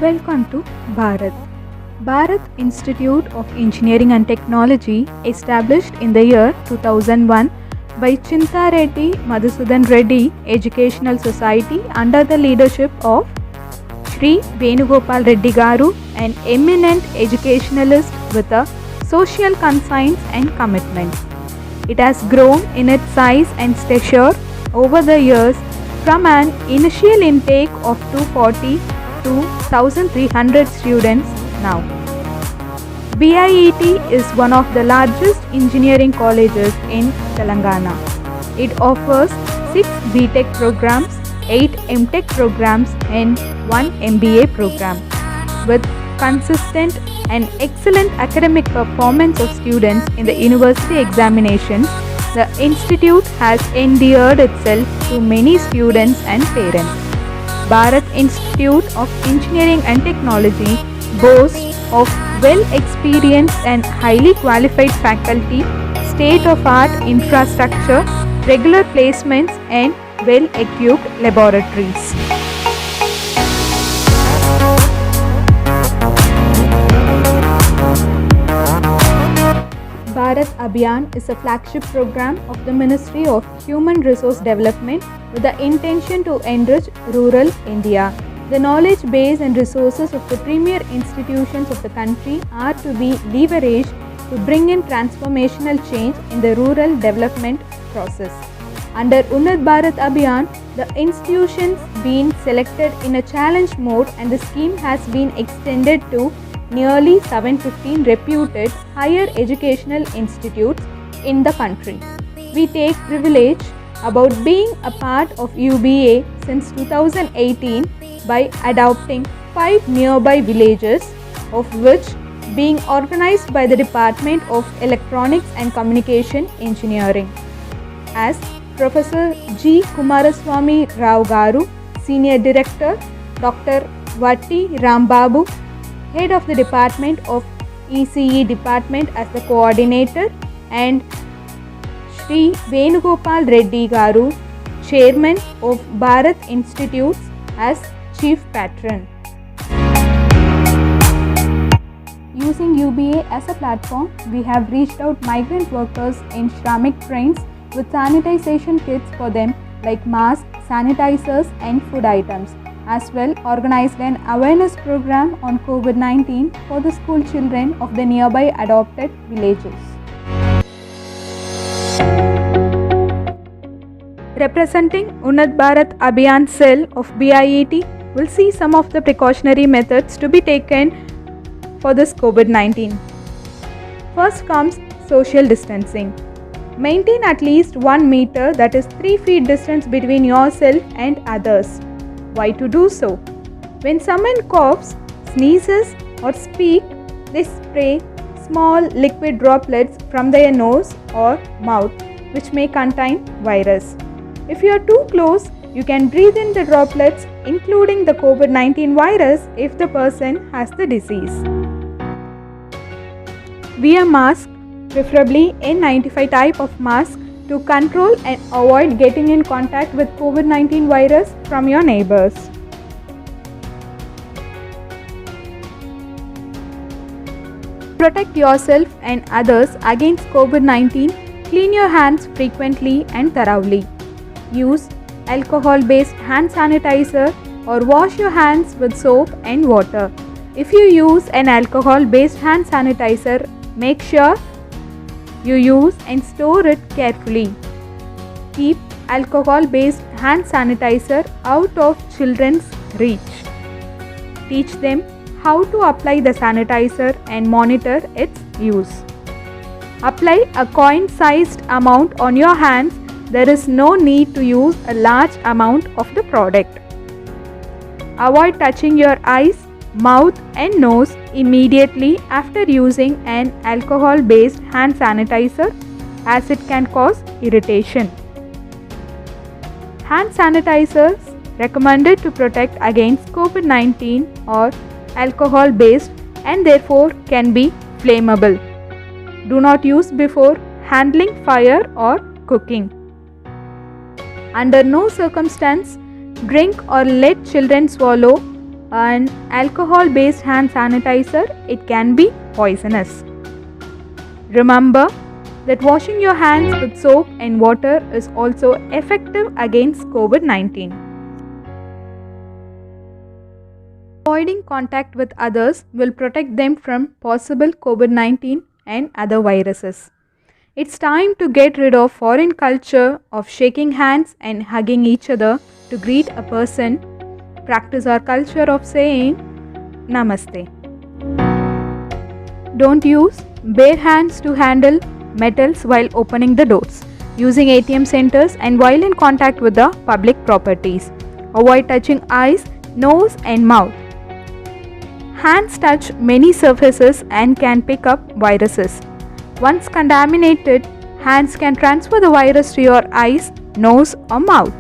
Welcome to Bharat. Bharat Institute of Engineering and Technology, established in the year 2001 by Chinta Reddy Madhusudan Reddy Educational Society under the leadership of Shri Venugopal Reddy Garu, an eminent educationalist with a social conscience and commitment. It has grown in its size and stature over the years from an initial intake of 240 to 1300 students now. BIET is one of the largest engineering colleges in Telangana. It offers 6 BTech programs, 8 MTech programs and 1 MBA program. With consistent and excellent academic performance of students in the university examinations, the institute has endeared itself to many students and parents. Bharat Institute of Engineering and Technology boasts of well-experienced and highly qualified faculty, state-of-art infrastructure, regular placements and well-equipped laboratories. Bharat Abhiyan is a flagship program of the Ministry of Human Resource Development with the intention to enrich rural India. The knowledge base and resources of the premier institutions of the country are to be leveraged to bring in transformational change in the rural development process. Under Unnat Bharat Abhiyan, the institutions been selected in a challenge mode and the scheme has been extended to nearly 715 reputed higher educational institutes in the country. We take privilege about being a part of UBA since 2018 by adopting 5 nearby villages, of which being organized by the Department of Electronics and Communication Engineering. As Professor G. Kumaraswamy Rao Garu, Senior Director, Dr. Vatti Rambabu, Head of the Department of ECE Department as the Coordinator, and Shri Venugopal Reddy Garu, Chairman of Bharat Institutes as Chief Patron. Using UBA as a platform, we have reached out migrant workers in Shramik trains with sanitization kits for them like masks, sanitizers and food items. As well, organized an awareness program on COVID-19 for the school children of the nearby adopted villages. Representing Unnat Bharat Abhiyan cell of BIET, will see some of the precautionary methods to be taken for this COVID-19. First comes social distancing. Maintain at least 1 meter, that is 3 feet distance between yourself and others. Why to do so? When someone coughs, sneezes or speaks, they spray small liquid droplets from their nose or mouth which may contain virus. If you are too close, you can breathe in the droplets including the COVID-19 virus if the person has the disease. Wear mask, preferably N95 type of mask, to control and avoid getting in contact with COVID-19 virus from your neighbors. Protect yourself and others against COVID-19. Clean your hands frequently and thoroughly. Use alcohol-based hand sanitizer or wash your hands with soap and water. If you use an alcohol-based hand sanitizer, make sure you use and store it carefully. Keep alcohol-based hand sanitizer out of children's reach. Teach them how to apply the sanitizer and monitor its use. Apply a coin-sized amount on your hands. There is no need to use a large amount of the product. Avoid touching your eyes, mouth and nose immediately after using an alcohol-based hand sanitizer as it can cause irritation. Hand sanitizers recommended to protect against COVID-19 or alcohol-based and therefore can be flammable. Do not use before handling fire or cooking. Under no circumstance, drink or let children swallow An alcohol based hand sanitizer, it can be poisonous. Remember that washing your hands with soap and water is also effective against COVID-19. Avoiding contact with others will protect them from possible COVID-19 and other viruses. It's time to get rid of foreign culture of shaking hands and hugging each other to greet a person. Practice our culture of saying Namaste. Don't use bare hands to handle metals while opening the doors, using ATM centers and while in contact with the public properties. Avoid touching eyes, nose and mouth. Hands touch many surfaces and can pick up viruses. Once contaminated, hands can transfer the virus to your eyes, nose or mouth.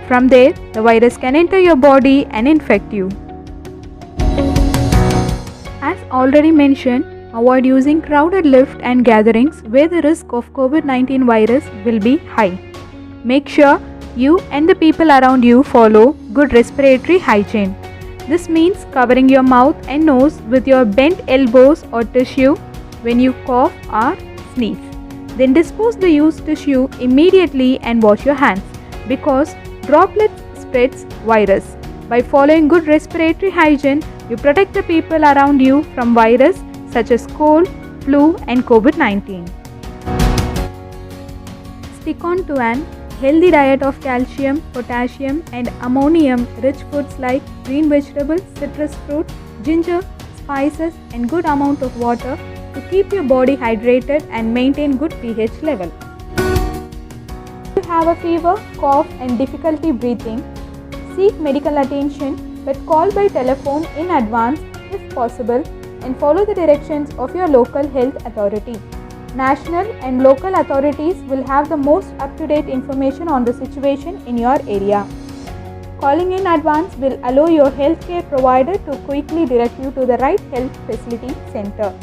From there, the virus can enter your body and infect you. As already mentioned, avoid using crowded lifts and gatherings where the risk of COVID-19 virus will be high. Make sure you and the people around you follow good respiratory hygiene. This means covering your mouth and nose with your bent elbows or tissue when you cough or sneeze. Then dispose the used tissue immediately and wash your hands because droplets spreads virus. By following good respiratory hygiene, you protect the people around you from virus such as cold, flu and COVID-19. Stick on to an healthy diet of calcium, potassium and ammonium rich foods like green vegetables, citrus fruit, ginger, spices and good amount of water to keep your body hydrated and maintain good pH level. If you have a fever, cough and difficulty breathing, seek medical attention but call by telephone in advance if possible and follow the directions of your local health authority. National and local authorities will have the most up-to-date information on the situation in your area. Calling in advance will allow your healthcare provider to quickly direct you to the right health facility center.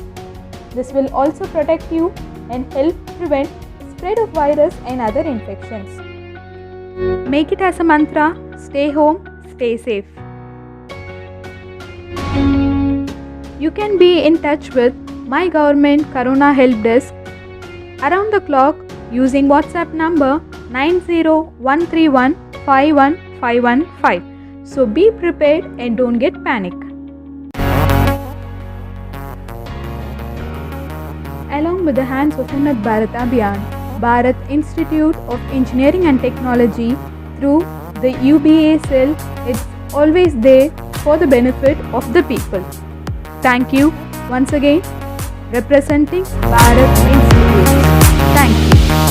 This will also protect you and help prevent spread of virus and other infections. Make it as a mantra, stay home, stay safe. You can be in touch with My Government Corona Help Desk around the clock using WhatsApp number 9013151515. So be prepared and don't get panic. Along with the hands of Unnat Bharat Abhiyan, Bharat Institute of Engineering and Technology through the UBA cell is always there for the benefit of the people. Thank you once again, representing Bharat Institute. Thank you.